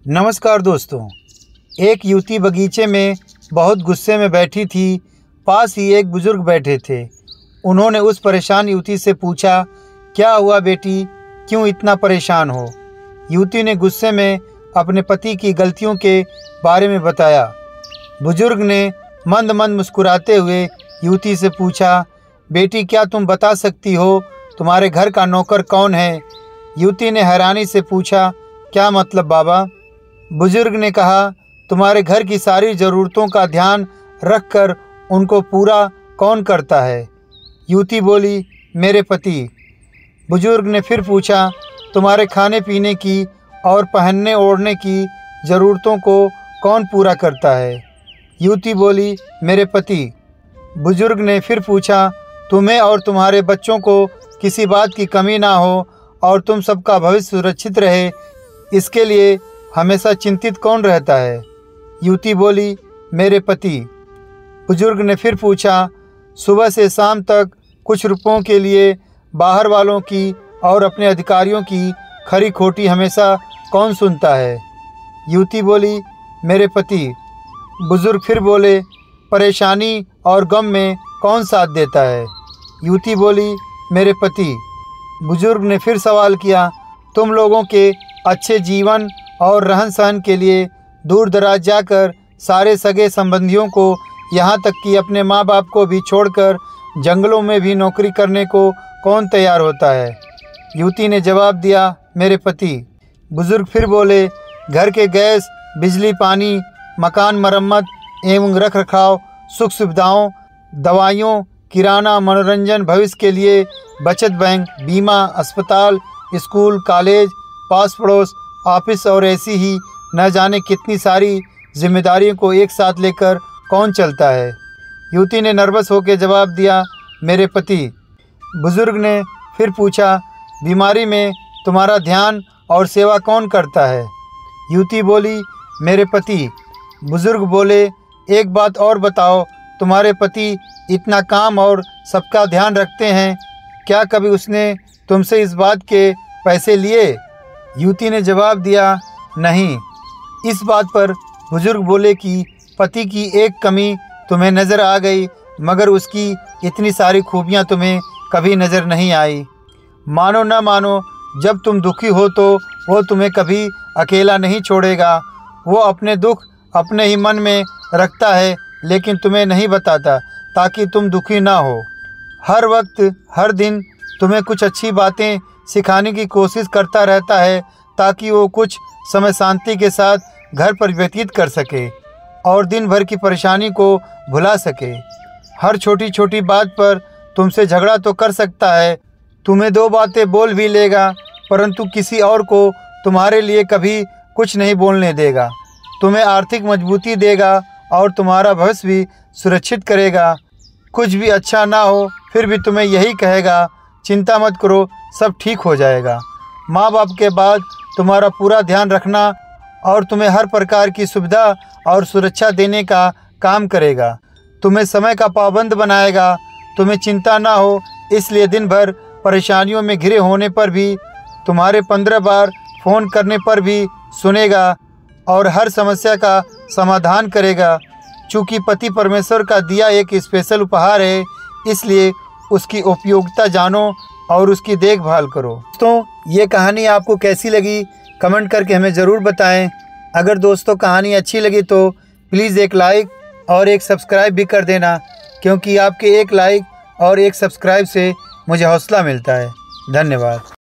नमस्कार दोस्तों। एक युवती बगीचे में बहुत गुस्से में बैठी थी। पास ही एक बुजुर्ग बैठे थे। उन्होंने उस परेशान युवती से पूछा, क्या हुआ बेटी, क्यों इतना परेशान हो? युवती ने गुस्से में अपने पति की गलतियों के बारे में बताया। बुजुर्ग ने मंद मंद मुस्कुराते हुए युवती से पूछा, बेटी क्या तुम बता सकती हो तुम्हारे घर का नौकर कौन है? युवती ने हैरानी से पूछा, क्या मतलब बाबा? बुजुर्ग ने कहा, तुम्हारे घर की सारी ज़रूरतों का ध्यान रखकर उनको पूरा कौन करता है? युवती बोली, मेरे पति। बुजुर्ग ने फिर पूछा, तुम्हारे खाने पीने की और पहनने ओढ़ने की ज़रूरतों को कौन पूरा करता है? युवती बोली, मेरे पति। बुजुर्ग ने फिर पूछा, तुम्हें और तुम्हारे बच्चों को किसी बात की कमी ना हो और तुम सबका भविष्य सुरक्षित रहे, इसके लिए हमेशा चिंतित कौन रहता है? युवती बोली, मेरे पति। बुजुर्ग ने फिर पूछा, सुबह से शाम तक कुछ रुपयों के लिए बाहर वालों की और अपने अधिकारियों की खरी खोटी हमेशा कौन सुनता है? युवती बोली, मेरे पति। बुजुर्ग फिर बोले, परेशानी और गम में कौन साथ देता है? युवती बोली, मेरे पति। बुजुर्ग ने फिर सवाल किया, तुम लोगों के अच्छे जीवन और रहन सहन के लिए दूर दराज जाकर सारे सगे संबंधियों को, यहाँ तक कि अपने माँ बाप को भी छोड़कर जंगलों में भी नौकरी करने को कौन तैयार होता है? युवती ने जवाब दिया, मेरे पति। बुजुर्ग फिर बोले, घर के गैस, बिजली, पानी, मकान मरम्मत एवं रख रखाव, सुख सुविधाओं, दवाइयों, किराना, मनोरंजन, भविष्य के लिए बचत बैंक, बीमा, अस्पताल, स्कूल, कॉलेज, पास पड़ोस, ऑफिस और ऐसी ही न जाने कितनी सारी जिम्मेदारियों को एक साथ लेकर कौन चलता है? युवती ने नर्वस होकर जवाब दिया, मेरे पति। बुजुर्ग ने फिर पूछा, बीमारी में तुम्हारा ध्यान और सेवा कौन करता है? युवती बोली, मेरे पति। बुजुर्ग बोले, एक बात और बताओ, तुम्हारे पति इतना काम और सबका ध्यान रखते हैं, क्या कभी उसने तुमसे इस बात के पैसे लिए? युवती ने जवाब दिया, नहीं। इस बात पर बुजुर्ग बोले कि पति की एक कमी तुम्हें नज़र आ गई, मगर उसकी इतनी सारी खूबियाँ तुम्हें कभी नज़र नहीं आई। मानो न मानो, जब तुम दुखी हो तो वो तुम्हें कभी अकेला नहीं छोड़ेगा। वो अपने दुख अपने ही मन में रखता है, लेकिन तुम्हें नहीं बताता ताकि तुम दुखी ना हो। हर वक्त हर दिन तुम्हें कुछ अच्छी बातें सिखाने की कोशिश करता रहता है ताकि वो कुछ समय शांति के साथ घर पर व्यतीत कर सके और दिन भर की परेशानी को भुला सके। हर छोटी छोटी बात पर तुमसे झगड़ा तो कर सकता है, तुम्हें दो बातें बोल भी लेगा, परंतु किसी और को तुम्हारे लिए कभी कुछ नहीं बोलने देगा। तुम्हें आर्थिक मजबूती देगा और तुम्हारा भविष्य भी सुरक्षित करेगा। कुछ भी अच्छा ना हो फिर भी तुम्हें यही कहेगा, चिंता मत करो, सब ठीक हो जाएगा। माँ बाप के बाद तुम्हारा पूरा ध्यान रखना और तुम्हें हर प्रकार की सुविधा और सुरक्षा देने का काम करेगा। तुम्हें समय का पाबंद बनाएगा। तुम्हें चिंता ना हो, इसलिए दिन भर परेशानियों में घिरे होने पर भी तुम्हारे 15 बार फ़ोन करने पर भी सुनेगा और हर समस्या का समाधान करेगा। चूँकि पति परमेश्वर का दिया एक स्पेशल उपहार है, इसलिए उसकी उपयोगिता जानो और उसकी देखभाल करो। दोस्तों, ये कहानी आपको कैसी लगी कमेंट करके हमें ज़रूर बताएं। अगर दोस्तों कहानी अच्छी लगी तो प्लीज़ एक लाइक और एक सब्सक्राइब भी कर देना, क्योंकि आपके एक लाइक और एक सब्सक्राइब से मुझे हौसला मिलता है। धन्यवाद।